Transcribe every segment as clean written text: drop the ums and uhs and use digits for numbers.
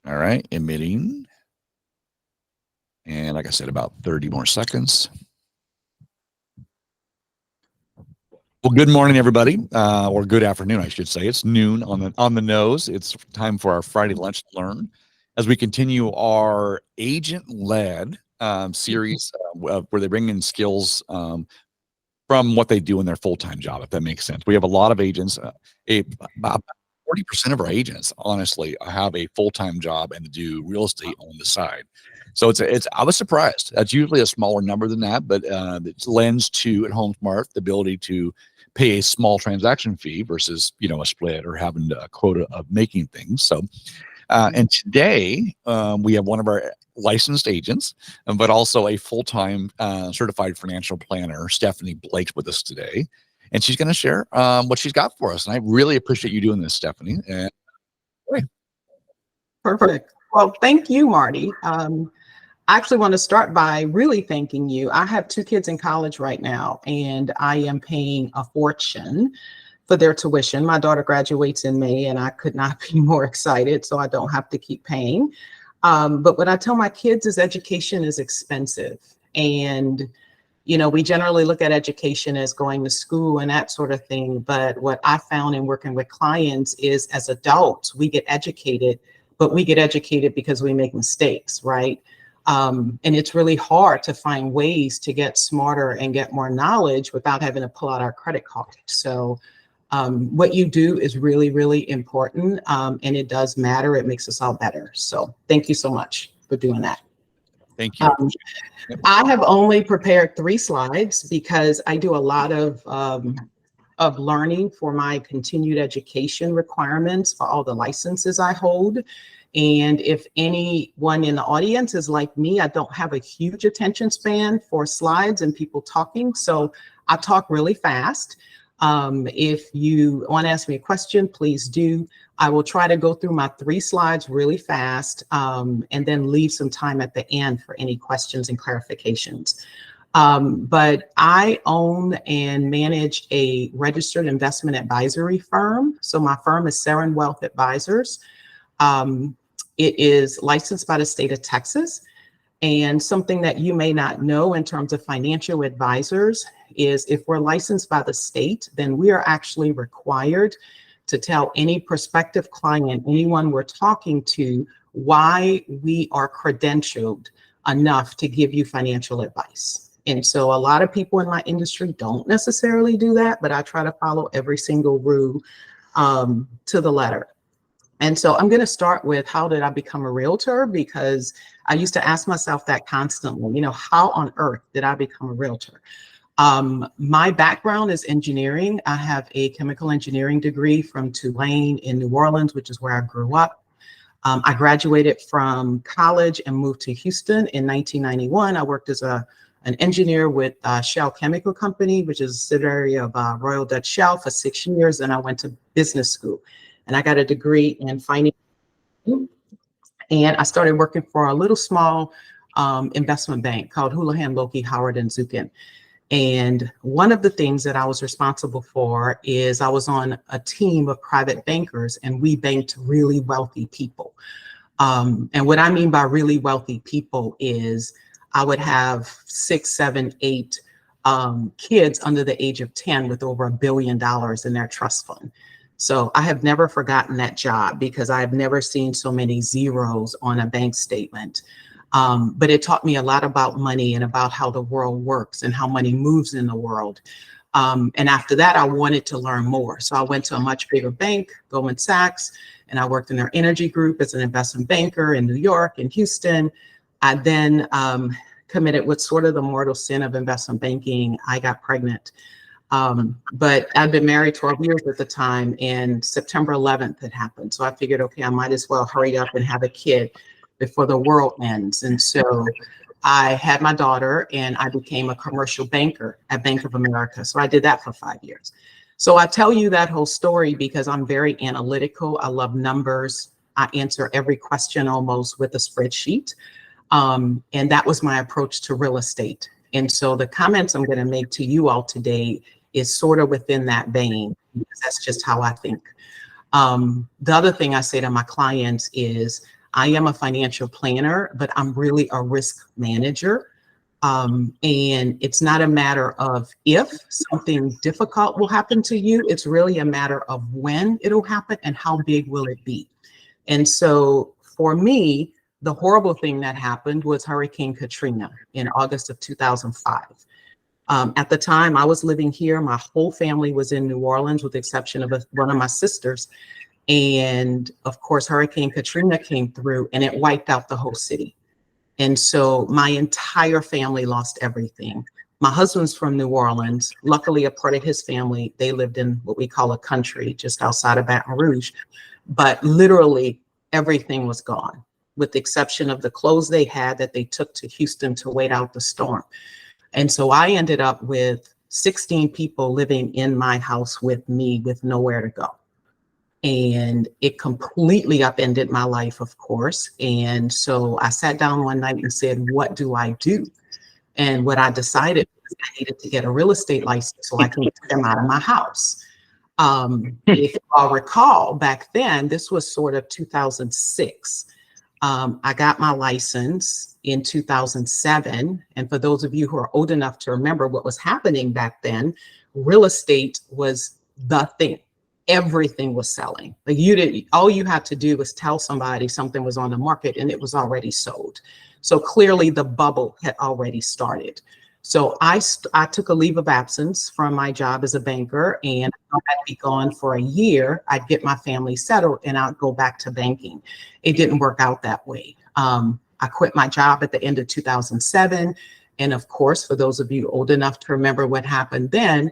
All right, emitting. And like I said, about 30 more seconds. Well, good morning, everybody, or good afternoon, I should say. It's noon on the nose. It's time for our Friday Lunch to Learn as we continue our agent-led series where they bring in skills from what they do in their full-time job, if that makes sense. We have a lot of agents. About 40% of our agents, honestly, have a full-time job and do real estate on the side. So I was surprised. That's usually a smaller number than that, but it lends to at HomeSmart the ability to pay a small transaction fee versus a split or having a quota of making things. So and today we have one of our licensed agents, but also a full-time certified financial planner, Stephanie Blake's with us today. And she's going to share what she's got for us. And I really appreciate you doing this, Stephanie. And Perfect. Well, thank you, Marty. I actually want to start by really thanking you. I have 2 kids in college right now, and I am paying a fortune for their tuition. My daughter graduates in May, and I could not be more excited, so I don't have to keep paying. But what I tell my kids is education is expensive. And, we generally look at education as going to school and that sort of thing. But what I found in working with clients is as adults, we get educated, but we get educated because we make mistakes, right? And it's really hard to find ways to get smarter and get more knowledge without having to pull out our credit card. So what you do is really, really important, and it does matter. It makes us all better. So thank you so much for doing that. Thank you. I have only prepared 3 slides because I do a lot of learning for my continued education requirements for all the licenses I hold. And if anyone in the audience is like me, I don't have a huge attention span for slides and people talking. So I talk really fast. If you want to ask me a question, please do. I will try to go through my 3 slides really fast and then leave some time at the end for any questions and clarifications. But I own and manage a registered investment advisory firm. So my firm is Seren Wealth Advisors. It is licensed by the state of Texas. And something that you may not know in terms of financial advisors is if we're licensed by the state, then we are actually required to tell any prospective client, anyone we're talking to, why we are credentialed enough to give you financial advice. And so a lot of people in my industry don't necessarily do that, but I try to follow every single rule to the letter. And so I'm going to start with how did I become a realtor? Because I used to ask myself that constantly, how on earth did I become a realtor? My background is engineering. I have a chemical engineering degree from Tulane in New Orleans, which is where I grew up. I graduated from college and moved to Houston in 1991. I worked as an engineer with Shell Chemical Company, which is a subsidiary of Royal Dutch Shell, for 6 years. And I went to business school. And I got a degree in finance. And I started working for a little small investment bank called Houlihan Lokey Howard and Zukin. And one of the things that I was responsible for is I was on a team of private bankers, and we banked really wealthy people. And what I mean by really wealthy people is I would have 6, 7, 8 kids under the age of 10 with over $1 billion in their trust fund. So I have never forgotten that job because I have never seen so many zeros on a bank statement. But it taught me a lot about money and about how the world works and how money moves in the world. And after that, I wanted to learn more. So I went to a much bigger bank, Goldman Sachs, and I worked in their energy group as an investment banker in New York and Houston. I then committed with sort of the mortal sin of investment banking. I got pregnant. But I'd been married 12 years at the time, and September 11th had happened. So I figured, okay, I might as well hurry up and have a kid before the world ends. And so I had my daughter and I became a commercial banker at Bank of America. So I did that for 5 years. So I tell you that whole story because I'm very analytical. I love numbers. I answer every question almost with a spreadsheet. And that was my approach to real estate. And so the comments I'm going to make to you all today is sort of within that vein, because that's just how I think. The other thing I say to my clients is I am a financial planner, but I'm really a risk manager. And it's not a matter of if something difficult will happen to you. It's really a matter of when it'll happen and how big will it be. And so for me, the horrible thing that happened was Hurricane Katrina in August of 2005. At the time, I was living here. My whole family was in New Orleans, with the exception of one of my sisters. And of course, Hurricane Katrina came through and it wiped out the whole city. And so my entire family lost everything. My husband's from New Orleans. Luckily, a part of his family, they lived in what we call a country just outside of Baton Rouge. But literally everything was gone, with the exception of the clothes they had that they took to Houston to wait out the storm. And so I ended up with 16 people living in my house with me with nowhere to go. And it completely upended my life, of course. And so I sat down one night and said, what do I do? And what I decided was I needed to get a real estate license so I can get them out of my house. If I'll recall, back then, this was sort of 2006. I got my license in 2007. And for those of you who are old enough to remember what was happening back then, real estate was the thing. Everything was selling. Like all you had to do was tell somebody something was on the market and it was already sold. So clearly the bubble had already started. So I took a leave of absence from my job as a banker, and I'd be gone for a year. I'd get my family settled and I'd go back to banking. It didn't work out that way. I quit my job at the end of 2007. And of course, for those of you old enough to remember what happened then,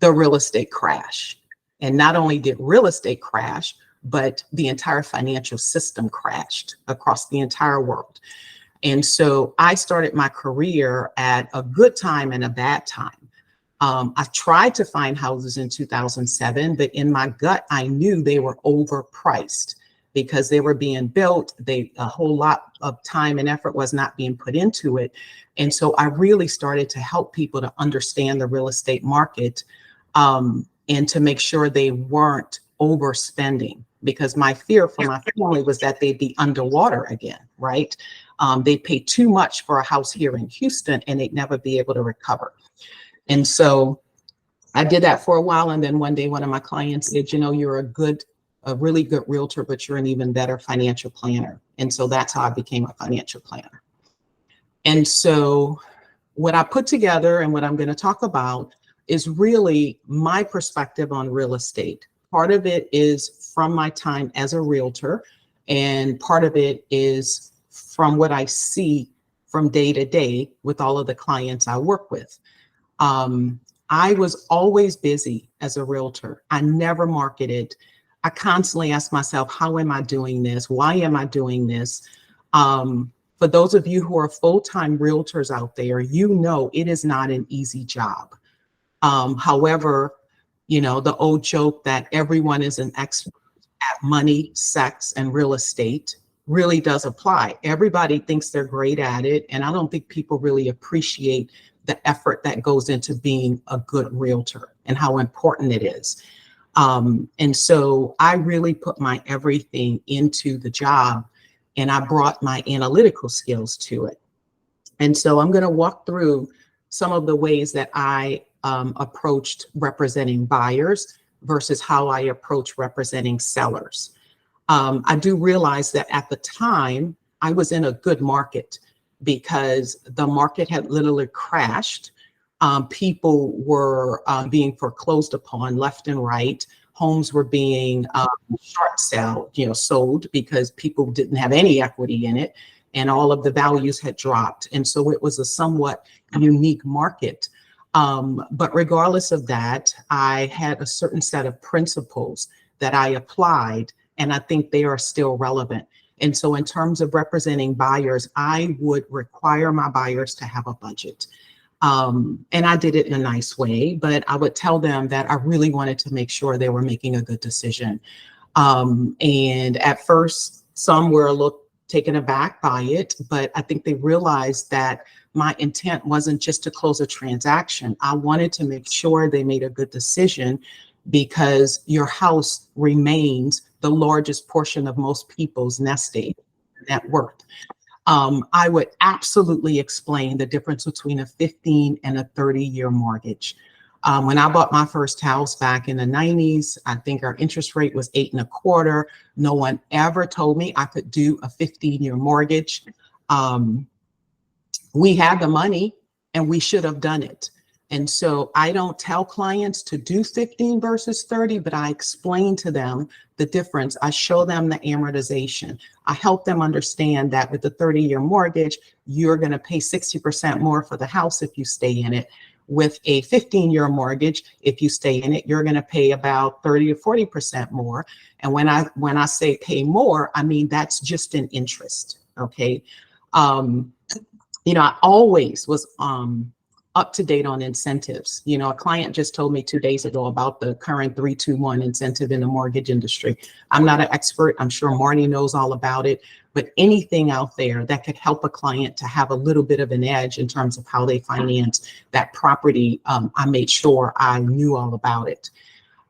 the real estate crash. And not only did real estate crash, but the entire financial system crashed across the entire world. And so I started my career at a good time and a bad time. I tried to find houses in 2007, but in my gut, I knew they were overpriced because they were being built. A whole lot of time and effort was not being put into it. And so I really started to help people to understand the real estate market, and to make sure they weren't overspending, because my fear for my family was that they'd be underwater again, right? They'd pay too much for a house here in Houston and they'd never be able to recover. And so I did that for a while. And then one day, one of my clients said, you know, you're a really good realtor, but you're an even better financial planner. And so that's how I became a financial planner. And so what I put together and what I'm going to talk about is really my perspective on real estate. Part of it is from my time as a realtor, and part of it is from what I see from day to day with all of the clients I work with. I was always busy as a realtor. I never marketed. I constantly asked myself, how am I doing this? Why am I doing this? For those of you who are full-time realtors out there, you know it is not an easy job. However, you know, the old joke that everyone is an expert at money, sex, and real estate really does apply. Everybody thinks they're great at it, and I don't think people really appreciate the effort that goes into being a good realtor and how important it is. And so I really put my everything into the job, and I brought my analytical skills to it. And so I'm going to walk through some of the ways that I approached representing buyers versus how I approach representing sellers. I do realize that at the time I was in a good market because the market had literally crashed. People were being foreclosed upon left and right. Homes were being short sold because people didn't have any equity in it, and all of the values had dropped. And so it was a somewhat unique market. But regardless of that, I had a certain set of principles that I applied, and I think they are still relevant. And so in terms of representing buyers, I would require my buyers to have a budget. And I did it in a nice way, but I would tell them that I really wanted to make sure they were making a good decision. And at first, some were a little taken aback by it, but I think they realized that my intent wasn't just to close a transaction. I wanted to make sure they made a good decision, because your house remains the largest portion of most people's nest egg. net worth. I would absolutely explain the difference between a 15 and a 30-year mortgage. When I bought my first house back in the 90s, I think our interest rate was 8.25. No one ever told me I could do a 15-year mortgage. We had the money and we should have done it. And so I don't tell clients to do 15 versus 30, but I explain to them the difference. I show them the amortization. I help them understand that with the 30-year mortgage, you're going to pay 60% more for the house if you stay in it. With a 15-year mortgage, if you stay in it, you're going to pay about 30 to 40% more. And when I say pay more, I mean that's just an interest. Okay. I always was up to date on incentives. A client just told me 2 days ago about the current 3-2-1 incentive in the mortgage industry. I'm not an expert. I'm sure Marty knows all about it, but anything out there that could help a client to have a little bit of an edge in terms of how they finance that property, I made sure I knew all about it.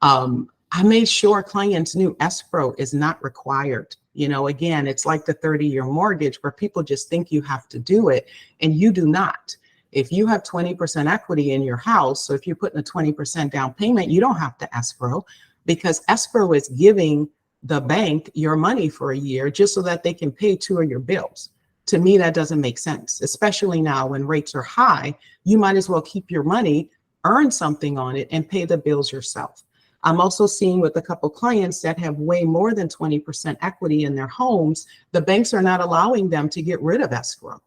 I made sure clients knew escrow is not required. Again, it's like the 30-year mortgage where people just think you have to do it and you do not. If you have 20% equity in your house, so if you're putting a 20% down payment, you don't have to escrow, because escrow is giving the bank your money for a year just so that they can pay 2 of your bills. To me, that doesn't make sense, especially now when rates are high. You might as well keep your money, earn something on it, and pay the bills yourself. I'm also seeing with a couple clients that have way more than 20% equity in their homes, the banks are not allowing them to get rid of escrow.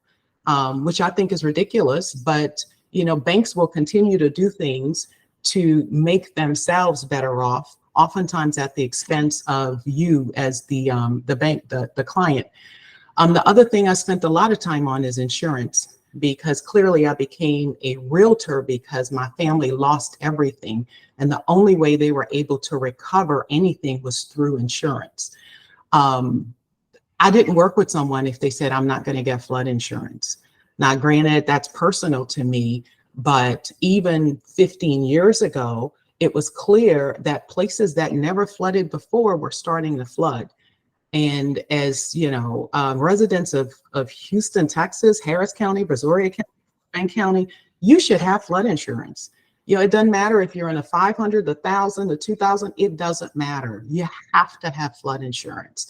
Which I think is ridiculous, but banks will continue to do things to make themselves better off, oftentimes at the expense of you as the bank, the client. The other thing I spent a lot of time on is insurance, because clearly I became a realtor because my family lost everything, and the only way they were able to recover anything was through insurance. I didn't work with someone if they said, I'm not going to get flood insurance. Now, granted, that's personal to me, but even 15 years ago, it was clear that places that never flooded before were starting to flood. And as residents of Houston, Texas, Harris County, Brazoria County, Frank County, you should have flood insurance. It doesn't matter if you're in a 500, the 1,000, the 2,000, it doesn't matter. You have to have flood insurance.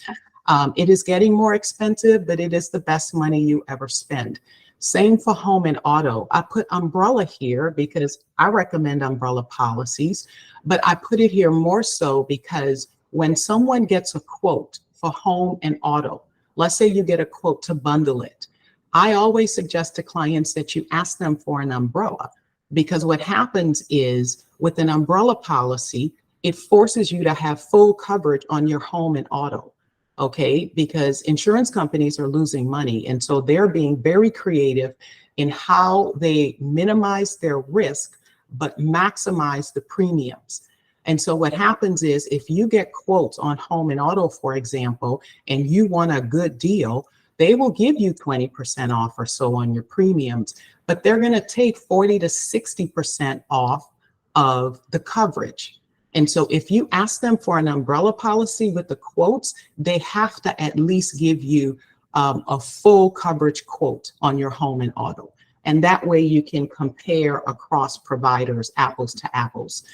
It is getting more expensive, but it is the best money you ever spend. Same for home and auto. I put umbrella here because I recommend umbrella policies, but I put it here more so because when someone gets a quote for home and auto, let's say you get a quote to bundle it, I always suggest to clients that you ask them for an umbrella, because what happens is with an umbrella policy, it forces you to have full coverage on your home and auto. Okay, because insurance companies are losing money. And so they're being very creative in how they minimize their risk, but maximize the premiums. And so what happens is if you get quotes on home and auto, for example, and you want a good deal, they will give you 20% off or so on your premiums, but they're going to take 40 to 60% off of the coverage. And so if you ask them for an umbrella policy with the quotes, they have to at least give you a full coverage quote on your home and auto. And that way you can compare across providers, apples to apples.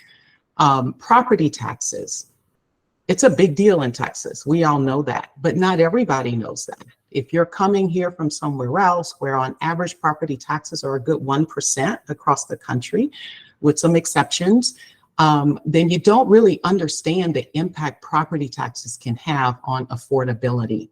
Property taxes. It's a big deal in Texas. We all know that, but not everybody knows that. If you're coming here from somewhere else where on average property taxes are a good 1% across the country, with some exceptions, then you don't really understand the impact property taxes can have on affordability.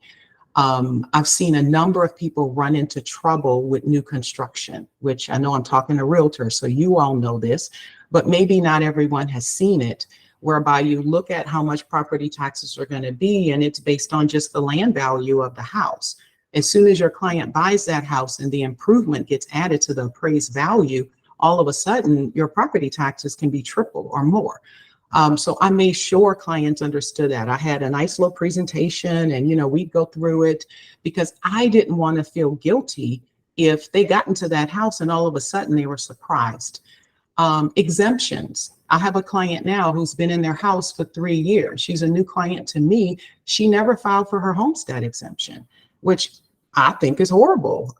I've seen a number of people run into trouble with new construction, which I know I'm talking to realtors, so you all know this, but maybe not everyone has seen it, whereby you look at how much property taxes are going to be, and it's based on just the land value of the house. As soon as your client buys that house and the improvement gets added to the appraised value, all of a sudden your property taxes can be triple or more. So I made sure clients understood that. I had a nice little presentation and, we'd go through it because I didn't want to feel guilty if they got into that house and all of a sudden they were surprised. Exemptions. I have a client now who's been in their house for 3 years. She's a new client to me. She never filed for her homestead exemption. which I think is horrible.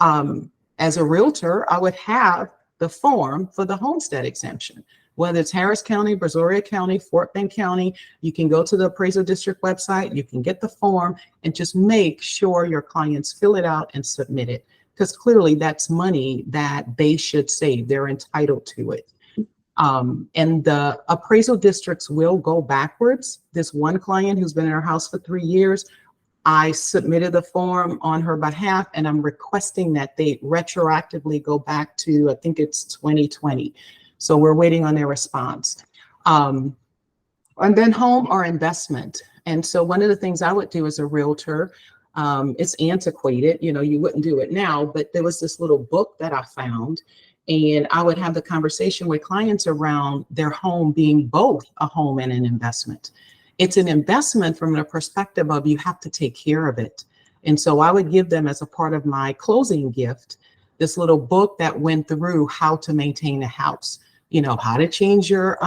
As a realtor, I would have the form for the homestead exemption, whether it's Harris County, Brazoria County, Fort Bend County. You can go to the appraisal district website, you can get the form, and just make sure your clients fill it out and submit it, because clearly that's money that they should save. They're entitled to it. And the appraisal districts will go backwards. This one client who's been in our house for 3 years, I submitted the form on her behalf, and I'm requesting that they retroactively go back to, I think it's 2020. So we're waiting on their response. And then home or investment. And so one of the things I would do as a realtor, it's antiquated, you know, you wouldn't do it now, but there was this little book that I found, and I would have the conversation with clients around their home being both a home and an investment. It's an investment from the perspective of you have to take care of it. And so I would give them, as a part of my closing gift, this little book that went through how to maintain a house, you know, how to change your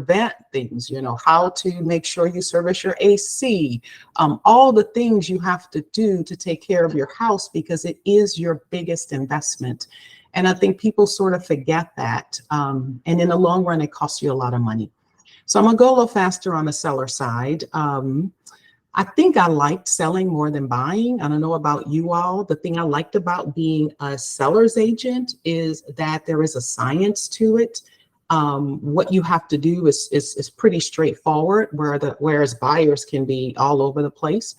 vent things, you know, how to make sure you service your AC, all the things you have to do to take care of your house, because it is your biggest investment. And I think people sort of forget that. And in the long run, it costs you a lot of money. So I'm gonna go a little faster on the seller side. I think I liked selling more than buying. I don't know about you all. The thing I liked about being a seller's agent is that there is a science to it. What you have to do is pretty straightforward, whereas buyers can be all over the place.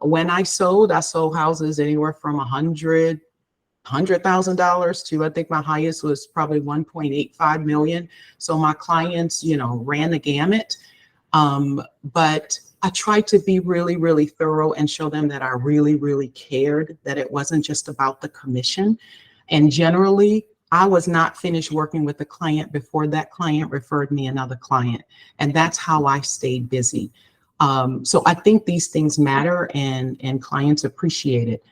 When I sold houses anywhere from $100,000 to, I think my highest was probably 1.85 million. So my clients, you know, ran the gamut. But I tried to be really, really thorough and show them that I really, really cared, that it wasn't just about the commission. And generally, I was not finished working with the client before that client referred me another client. And that's how I stayed busy. So I think these things matter, and clients appreciate it.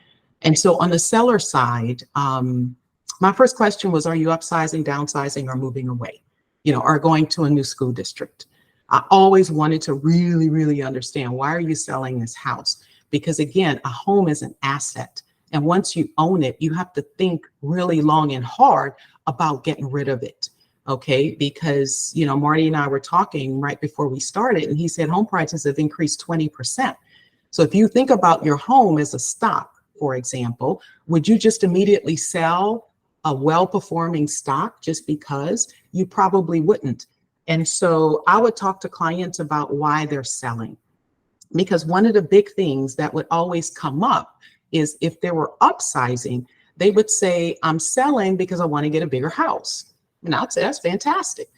And so on the seller side, my first question was, are you upsizing, downsizing, or moving away? You know, or going to a new school district? I always wanted to really, really understand, why are you selling this house? Because again, a home is an asset. And once you own it, you have to think really long and hard about getting rid of it. Okay, because, you know, Marty and I were talking right before we started, and he said home prices have increased 20%. So if you think about your home as a stock, for example, would you just immediately sell a well-performing stock just because? You probably wouldn't. And so I would talk to clients about why they're selling, because one of the big things that would always come up is if they were upsizing, they would say, I'm selling because I want to get a bigger house. And I'd say, that's fantastic.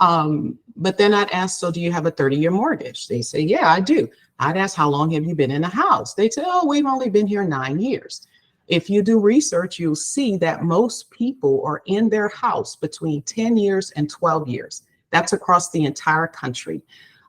But then I'd ask, so do you have a 30-year mortgage? They say, yeah, I do. I'd ask, how long have you been in the house? They'd say, oh, we've only been here 9 years. If you do research, you'll see that most people are in their house between 10 years and 12 years. That's across the entire country.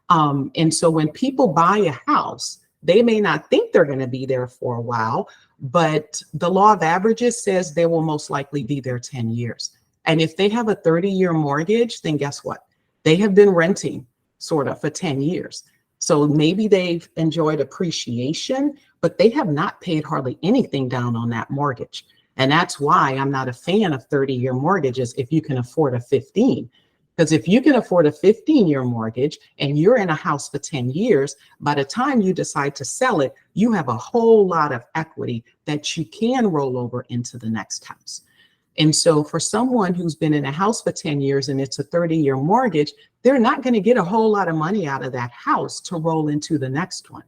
And so when people buy a house, they may not think they're going to be there for a while, but the law of averages says they will most likely be there 10 years. And if they have a 30-year mortgage, then guess what? They have been renting sort of for 10 years. So maybe they've enjoyed appreciation, but they have not paid hardly anything down on that mortgage. And that's why I'm not a fan of 30-year mortgages if you can afford a 15. Because if you can afford a 15-year mortgage and you're in a house for 10 years, by the time you decide to sell it, you have a whole lot of equity that you can roll over into the next house. And so for someone who's been in a house for 10 years and it's a 30-year mortgage, they're not going to get a whole lot of money out of that house to roll into the next one.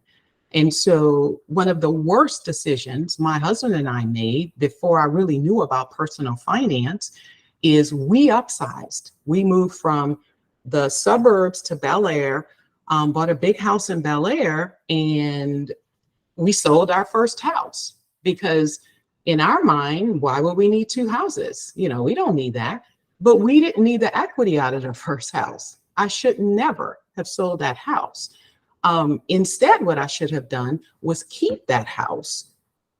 And so one of the worst decisions my husband and I made before I really knew about personal finance is we upsized. We moved from the suburbs to Bel Air, bought a big house in Bel Air, and we sold our first house because in our mind, why would we need two houses? You know, we don't need that, but we didn't need the equity out of the first house. I should never have sold that house. Instead, what I should have done was keep that house,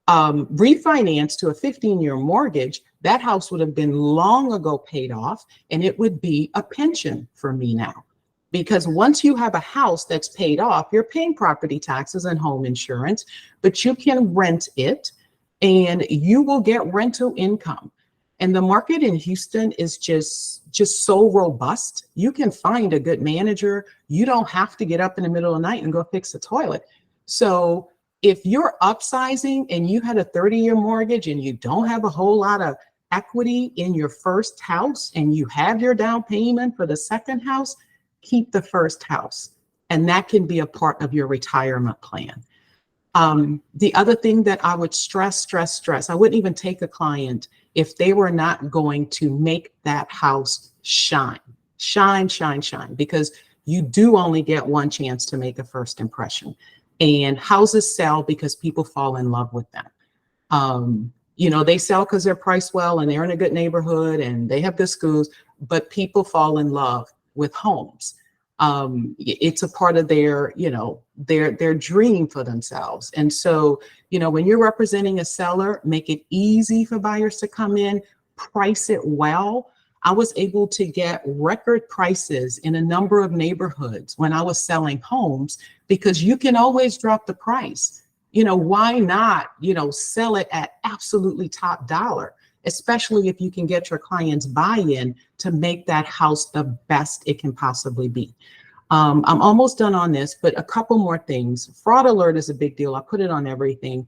refinance to a 15-year mortgage. That house would have been long ago paid off, and it would be a pension for me now. Because once you have a house that's paid off, you're paying property taxes and home insurance, but you can rent it and you will get rental income. And the market in Houston is just so robust. You can find a good manager. You don't have to get up in the middle of the night and go fix the toilet. So if you're upsizing and you had a 30-year mortgage and you don't have a whole lot of equity in your first house and you have your down payment for the second house, keep the first house. And that can be a part of your retirement plan. The other thing that I would stress, I wouldn't even take a client if they were not going to make that house shine, because you do only get one chance to make a first impression. And houses sell because people fall in love with them. They sell because they're priced well and they're in a good neighborhood and they have good schools, but people fall in love with homes. It's a part of their dream for themselves. And so, when you're representing a seller, make it easy for buyers to come in, price it well. I was able to get record prices in a number of neighborhoods when I was selling homes, because you can always drop the price. Why not, sell it at absolutely top dollar, especially if you can get your clients buy-in to make that house the best it can possibly be. I'm almost done on this, but a couple more things. Fraud alert is a big deal. I put it on everything.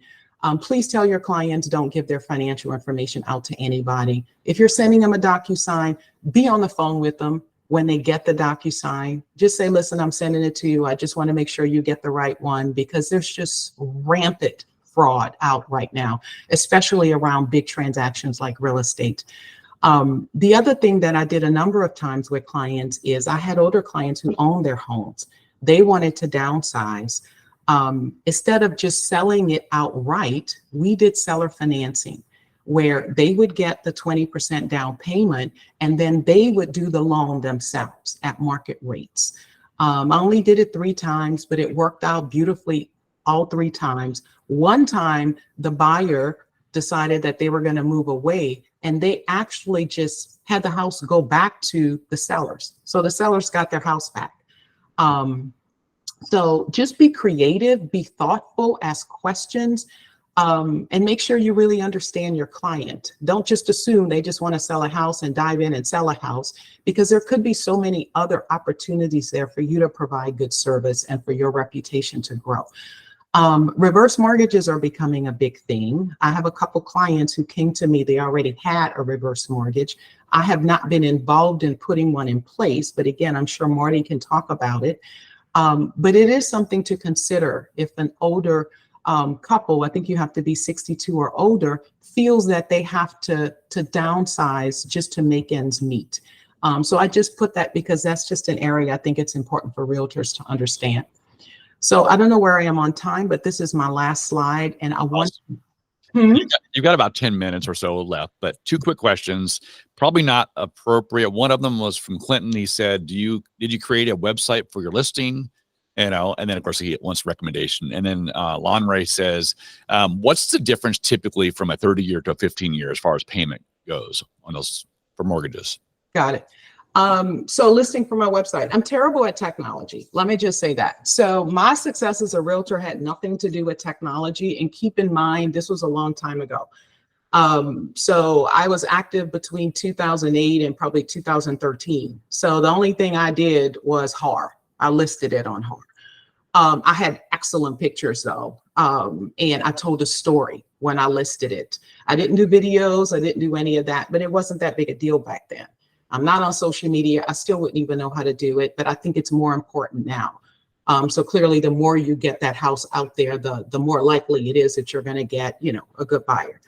Please tell your clients, don't give their financial information out to anybody. If you're sending them a DocuSign, be on the phone with them when they get the DocuSign. Just say, listen, I'm sending it to you. I just want to make sure you get the right one, because there's just rampant fraud out right now, especially around big transactions like real estate. The other thing that I did a number of times with clients is I had older clients who owned their homes. They wanted to downsize. Instead of just selling it outright, we did seller financing, where they would get the 20% down payment and then they would do the loan themselves at market rates. I only did it 3 times, but it worked out beautifully all 3 times. One time, the buyer decided that they were going to move away, and they actually just had the house go back to the sellers. So the sellers got their house back. So just be creative, be thoughtful, ask questions, and make sure you really understand your client. Don't just assume they just want to sell a house and dive in and sell a house, because there could be so many other opportunities there for you to provide good service and for your reputation to grow. Reverse mortgages are becoming a big thing. I have a couple clients who came to me, they already had a reverse mortgage. I have not been involved in putting one in place, but again, I'm sure Marty can talk about it. But it is something to consider if an older couple, I think you have to be 62 or older, feels that they have to downsize just to make ends meet. So I just put that because that's just an area I think it's important for realtors to understand. So I don't know where I am on time, but this is my last slide, and I want. You've got about 10 minutes or so left, but 2 quick questions, probably not appropriate. One of them was from Clinton. He said, did you create a website for your listing? And then of course he wants recommendation. And then Lon Ray says, what's the difference typically from a 30-year to a 15-year as far as payment goes on those for mortgages? Got it. So listing for my website, I'm terrible at technology. Let me just say that. So my success as a realtor had nothing to do with technology. And keep in mind, this was a long time ago. So I was active between 2008 and probably 2013. So the only thing I did was HAR. I listed it on HAR. I had excellent pictures though. And I told a story when I listed it. I didn't do videos. I didn't do any of that, but it wasn't that big a deal back then. I'm not on social media. I still wouldn't even know how to do it, but I think it's more important now. So clearly the more you get that house out there, the more likely it is that you're going to get, a good buyer.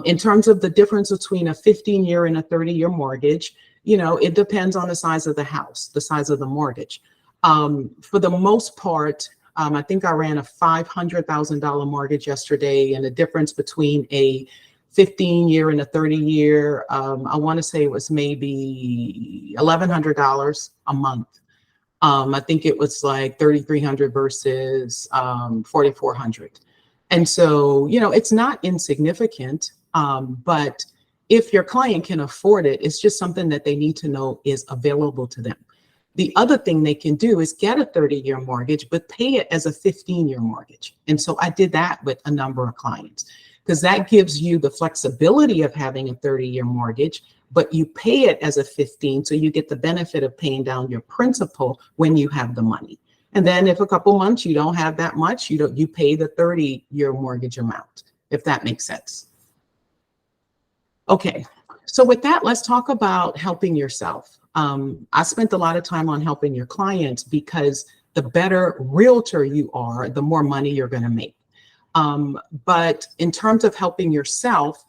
In terms of the difference between a 15-year and a 30-year mortgage, it depends on the size of the house, the size of the mortgage. For the most part, I think I ran a $500,000 mortgage yesterday, and the difference between a 15-year and a 30-year, I want to say it was maybe $1,100 a month. I think it was like $3,300 versus $4,400. And so, it's not insignificant, but if your client can afford it, it's just something that they need to know is available to them. The other thing they can do is get a 30-year mortgage, but pay it as a 15-year mortgage. And so I did that with a number of clients, because that gives you the flexibility of having a 30-year mortgage, but you pay it as a 15, so you get the benefit of paying down your principal when you have the money. And then if a couple months you don't have that much, you pay the 30-year mortgage amount, if that makes sense. Okay, so with that, let's talk about helping yourself. I spent a lot of time on helping your clients because the better realtor you are, the more money you're going to make. But in terms of helping yourself,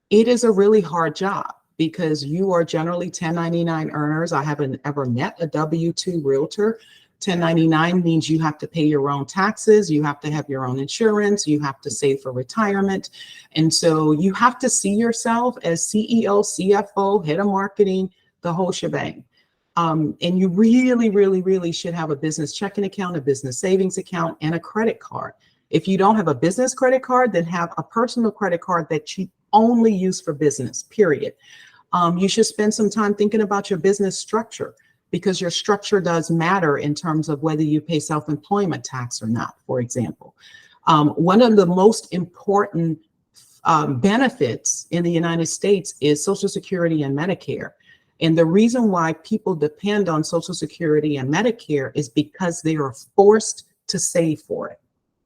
it is a really hard job because you are generally 1099 earners. I haven't ever met a W-2 realtor. 1099 means you have to pay your own taxes, you have to have your own insurance, you have to save for retirement. And so you have to see yourself as CEO, CFO, head of marketing, the whole shebang. And you really, really, really should have a business checking account, a business savings account, and a credit card. If you don't have a business credit card, then have a personal credit card that you only use for business, period. You should spend some time thinking about your business structure, because your structure does matter in terms of whether you pay self-employment tax or not, for example. One of the most important benefits in the United States is Social Security and Medicare. And the reason why people depend on Social Security and Medicare is because they are forced to save for it.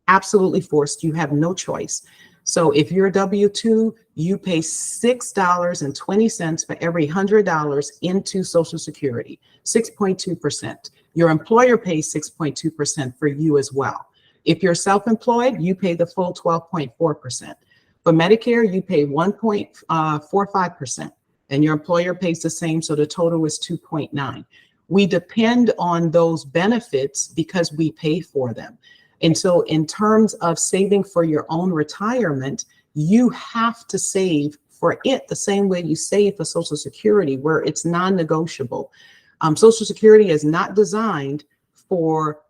Absolutely forced. You have no choice. So if you're a W-2, you pay $6.20 for every $100 into Social Security, 6.2%. Your employer pays 6.2% for you as well. If you're self-employed, you pay the full 12.4%. For Medicare, you pay 1.45%, and your employer pays the same, so the total is 2.9. We depend on those benefits because we pay for them. And so in terms of saving for your own retirement, you have to save for it the same way you save for Social Security, where it's non-negotiable. Social Security is not designed for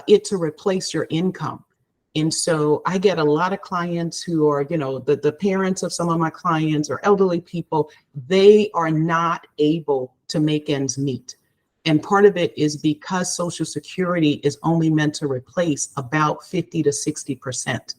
it to replace your income. And so I get a lot of clients who are, the parents of some of my clients or elderly people, they are not able to make ends meet. And part of it is because Social Security is only meant to replace about 50 to 60%.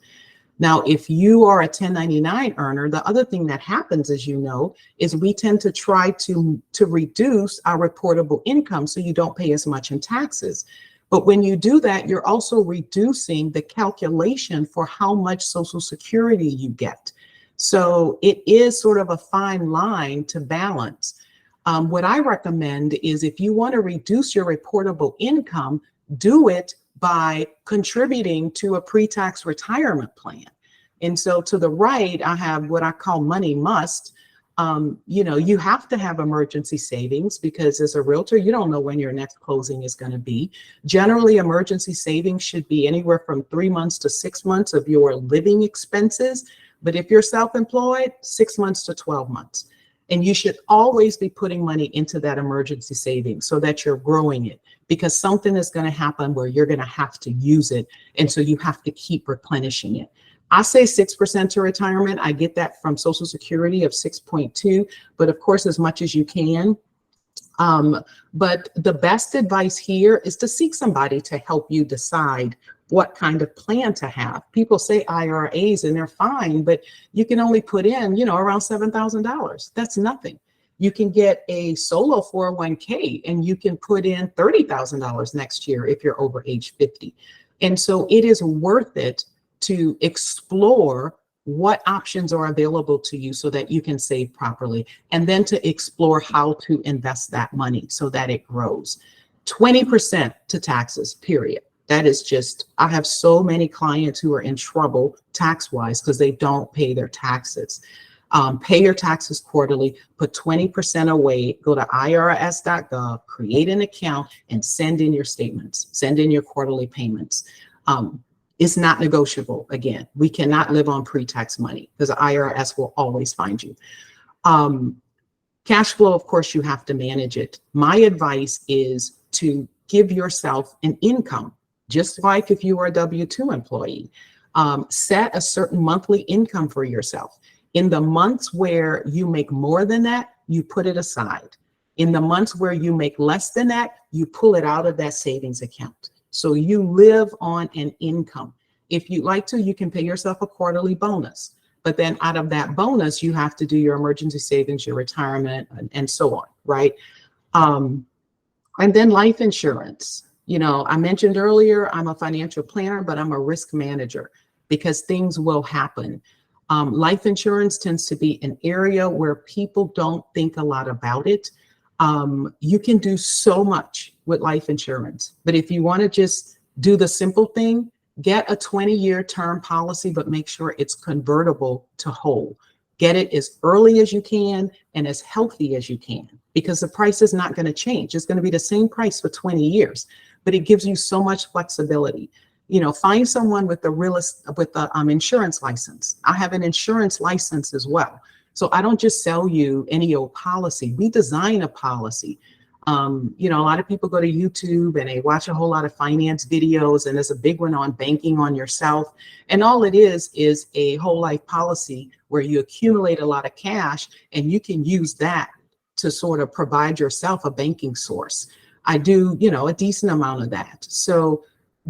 Now, if you are a 1099 earner, the other thing that happens, as you know, is we tend to try to reduce our reportable income so you don't pay as much in taxes. But when you do that, you're also reducing the calculation for how much Social Security you get. So it is sort of a fine line to balance. What I recommend is if you want to reduce your reportable income, do it by contributing to a pre-tax retirement plan. And so to the right, I have what I call money must. You have to have emergency savings because as a realtor, you don't know when your next closing is going to be. Generally, emergency savings should be anywhere from 3 months to 6 months of your living expenses. But if you're self-employed, 6 months to 12 months. And you should always be putting money into that emergency savings so that you're growing it, because something is going to happen where you're going to have to use it. And so you have to keep replenishing it. I say 6% to retirement. I get that from Social Security of 6.2, but of course, as much as you can. But the best advice here is to seek somebody to help you decide what kind of plan to have. People say IRAs and they're fine, but you can only put in, around $7,000. That's nothing. You can get a solo 401k and you can put in $30,000 next year if you're over age 50. And so it is worth it to explore what options are available to you so that you can save properly, and then to explore how to invest that money so that it grows. 20% to taxes, period. That is just, I have so many clients who are in trouble tax-wise because they don't pay their taxes. Pay your taxes quarterly, put 20% away, go to irs.gov, create an account, and send in your statements, send in your quarterly payments. It's not negotiable. Again, we cannot live on pre-tax money because the IRS will always find you. Cash flow, of course, you have to manage it. My advice is to give yourself an income, just like if you were a W-2 employee. Set a certain monthly income for yourself. In the months where you make more than that, you put it aside. In the months where you make less than that, you pull it out of that savings account. So you live on an income. If you'd like to, you can pay yourself a quarterly bonus. But then out of that bonus, you have to do your emergency savings, your retirement, and so on, right? And then life insurance. You know, I mentioned earlier, I'm a financial planner, but I'm a risk manager because things will happen. Life insurance tends to be an area where people don't think a lot about it. You can do so much with life insurance, but if you want to just do the simple thing, get a 20-year term policy, but make sure it's convertible to whole. Get it as early as you can and as healthy as you can, because the price is not going to change. It's going to be the same price for 20 years, but it gives you so much flexibility. You know, find someone with the insurance license. I have an insurance license as well. So I don't just sell you any old policy. We design a policy. You know, a lot of people go to YouTube and they watch a whole lot of finance videos, and there's a big one on banking on yourself. And all it is a whole life policy where you accumulate a lot of cash and you can use that to sort of provide yourself a banking source. I do, you know, a decent amount of that. So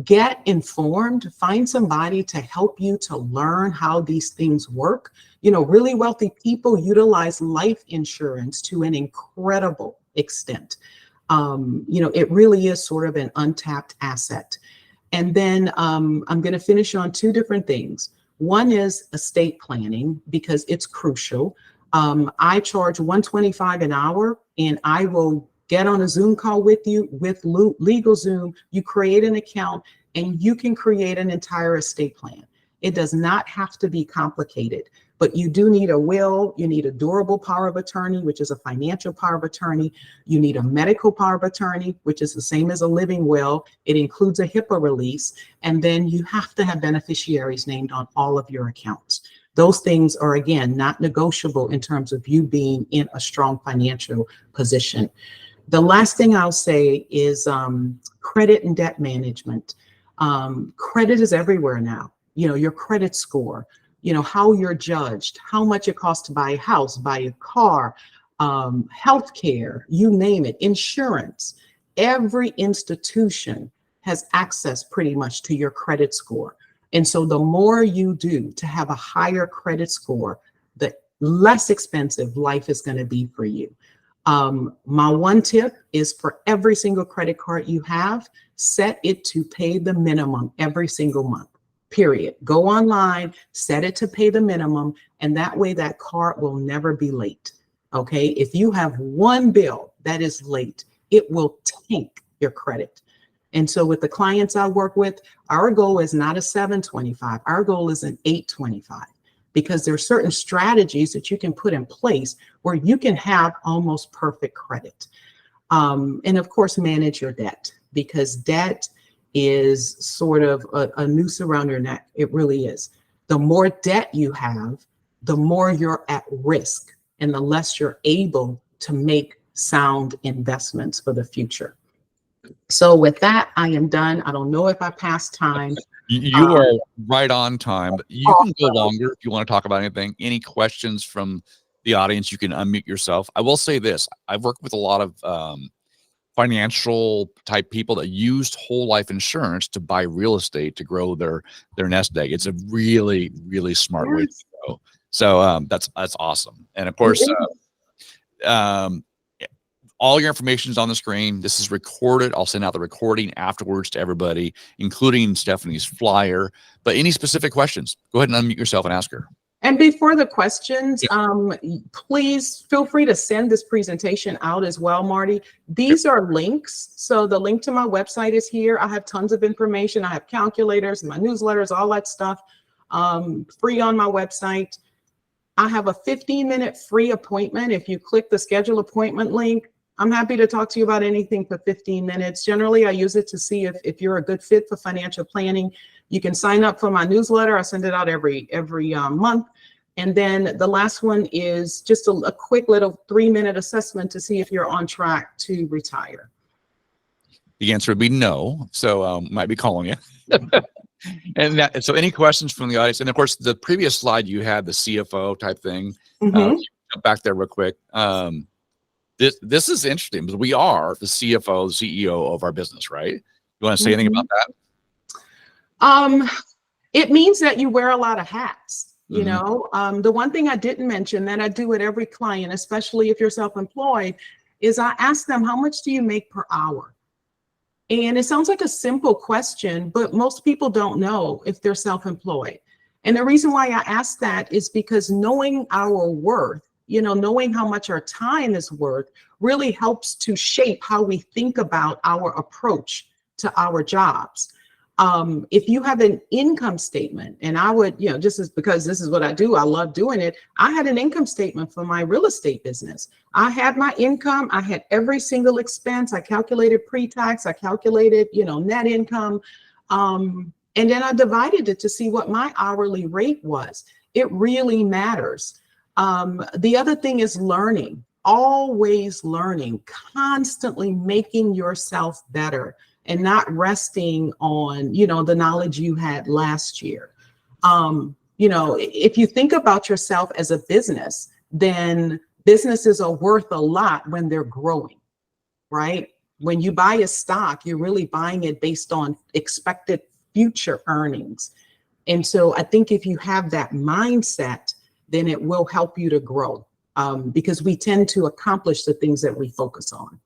get informed, find somebody to help you to learn how these things work. You know, really wealthy people utilize life insurance to an incredible extent. You know, it really is sort of an untapped asset. And then I'm going to finish on two different things. One is estate planning, because it's crucial. I charge $125 an hour, and I will get on a Zoom call with you with LegalZoom. You create an account and you can create an entire estate plan. It does not have to be complicated, but you do need a will. You need a durable power of attorney, which is a financial power of attorney. You need a medical power of attorney, which is the same as a living will. It includes a HIPAA release. And then you have to have beneficiaries named on all of your accounts. Those things are, again, not negotiable in terms of you being in a strong financial position. The last thing I'll say is credit and debt management. Credit is everywhere now. You know, your credit score, you know, how you're judged, how much it costs to buy a house, buy a car, healthcare, you name it, insurance. Every institution has access pretty much to your credit score. And so the more you do to have a higher credit score, the less expensive life is going to be for you. My one tip is for every single credit card you have, set it to pay the minimum every single month, period. Go online, set it to pay the minimum, and that way that card will never be late. Okay. If you have one bill that is late, it will tank your credit. And so with the clients I work with, our goal is not a 725. Our goal is an 825. Because there are certain strategies that you can put in place where you can have almost perfect credit. And of course, manage your debt, because debt is sort of a noose around your neck. It really is. The more debt you have, the more you're at risk and the less you're able to make sound investments for the future. So with that, I am done. I don't know if I passed time. You are right on time. You can go longer if you want to talk about anything. Any questions from the audience, you can unmute yourself. I will say this. I've worked with a lot of financial type people that used whole life insurance to buy real estate to grow their nest egg. It's a really, really smart way to go. So that's awesome. And of course, all your information is on the screen. This is recorded. I'll send out the recording afterwards to everybody, including Stephanie's flyer. But any specific questions, go ahead and unmute yourself and ask her. And before the questions, please feel free to send this presentation out as well, Marty. These are links. So the link to my website is here. I have tons of information. I have calculators, my newsletters, all that stuff, free on my website. I have a 15-minute free appointment. If you click the schedule appointment link, I'm happy to talk to you about anything for 15 minutes. Generally, I use it to see if you're a good fit for financial planning. You can sign up for my newsletter. I send it out every month. And then the last one is just a quick little 3-minute assessment to see if you're on track to retire. The answer would be no. So might be calling you. And so any questions from the audience? And of course, the previous slide you had, the CFO type thing, jump back there real quick. This is interesting because we are the CFO, the CEO of our business, right? You want to say anything about that? It means that you wear a lot of hats. You Mhm. know, the one thing I didn't mention that I do with every client, especially if you're self-employed, is I ask them, how much do you make per hour? And it sounds like a simple question, but most people don't know if they're self-employed. And the reason why I ask that is because knowing our worth, you know, knowing how much our time is worth really helps to shape how we think about our approach to our jobs. If you have an income statement, and I would, you know, just as because this is what I do, I love doing it. I had an income statement for my real estate business. I had my income, I had every single expense. I calculated pre-tax, I calculated, you know, net income. And then I divided it to see what my hourly rate was. It really matters. The other thing is learning, always learning, constantly making yourself better and not resting on, you know, the knowledge you had last year. You know, if you think about yourself as a business, then businesses are worth a lot when they're growing, right? When you buy a stock, you're really buying it based on expected future earnings. And so I think if you have that mindset, then it will help you to grow, because we tend to accomplish the things that we focus on.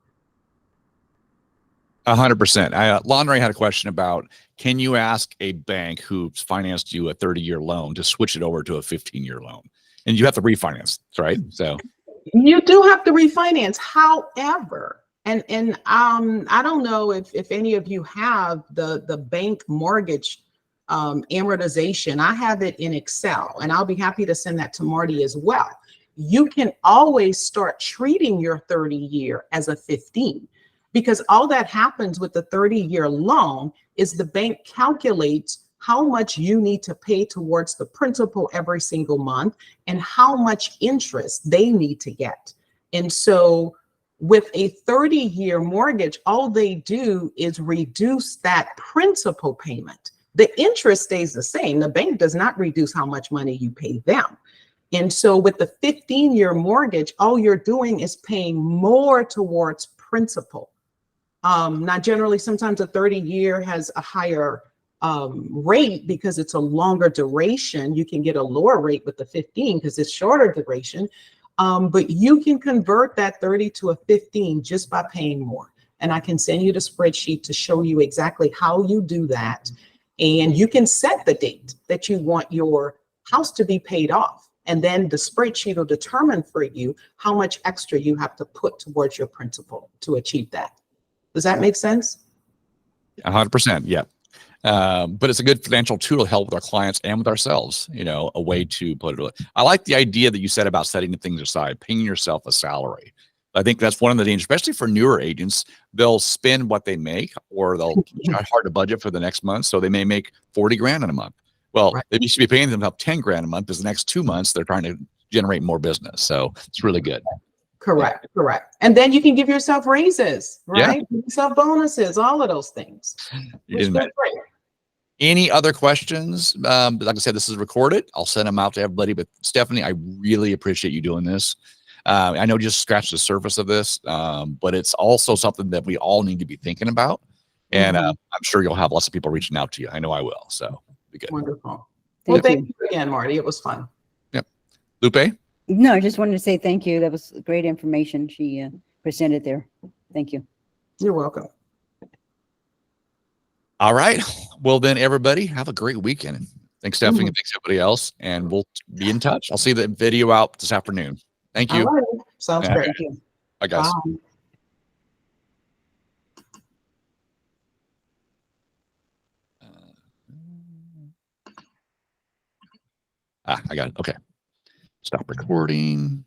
100%. Laundry had a question about, can you ask a bank who's financed you a 30-year loan to switch it over to a 15-year loan? And you have to refinance, right? So you do have to refinance. However, and I don't know if any of you have the bank mortgage amortization. I have it in Excel, and I'll be happy to send that to Marty as well. You can always start treating your 30-year as a 15, because all that happens with the 30-year loan is the bank calculates how much you need to pay towards the principal every single month and how much interest they need to get. And so with a 30-year mortgage, all they do is reduce that principal payment. The interest stays the same. The bank does not reduce how much money you pay them. And so with the 15-year mortgage, all you're doing is paying more towards principal. Now, generally, sometimes a 30-year has a higher rate because it's a longer duration. You can get a lower rate with the 15 because it's shorter duration. But you can convert that 30 to a 15 just by paying more. And I can send you the spreadsheet to show you exactly how you do that. And you can set the date that you want your house to be paid off. And then the spreadsheet will determine for you how much extra you have to put towards your principal to achieve that. Does that make sense? 100%. Yeah. But it's a good financial tool to help with our clients and with ourselves, you know, a way to put it. I like the idea that you said about setting things aside, paying yourself a salary. I think that's one of the dangers, especially for newer agents. They'll spend what they make, or they'll try hard to budget for the next month. So they may make 40 grand in a month. Well, Right. they should be paying themselves 10 grand a month because the next 2 months they're trying to generate more business. So it's really good. Correct, correct. And then you can give yourself raises, Yeah. right? Give yourself bonuses, all of those things. You Which didn't feel mention. great. Any other questions? Like I said, this is recorded. I'll send them out to everybody. But Stephanie, I really appreciate you doing this. I know you just scratched the surface of this, but it's also something that we all need to be thinking about. And I'm sure you'll have lots of people reaching out to you. I know I will. So be good. Wonderful. Well, thank you again, Marty. It was fun. Yep. Lupe? No, I just wanted to say thank you. That was great information she presented there. Thank you. You're welcome. All right. Well, then, everybody, have a great weekend. Thanks, Stephanie, and thanks, everybody else. And we'll be in touch. I'll see the video out this afternoon. Thank you. All right. Sounds great. Thank you. Bye, guys. I got it. Okay. Stop recording.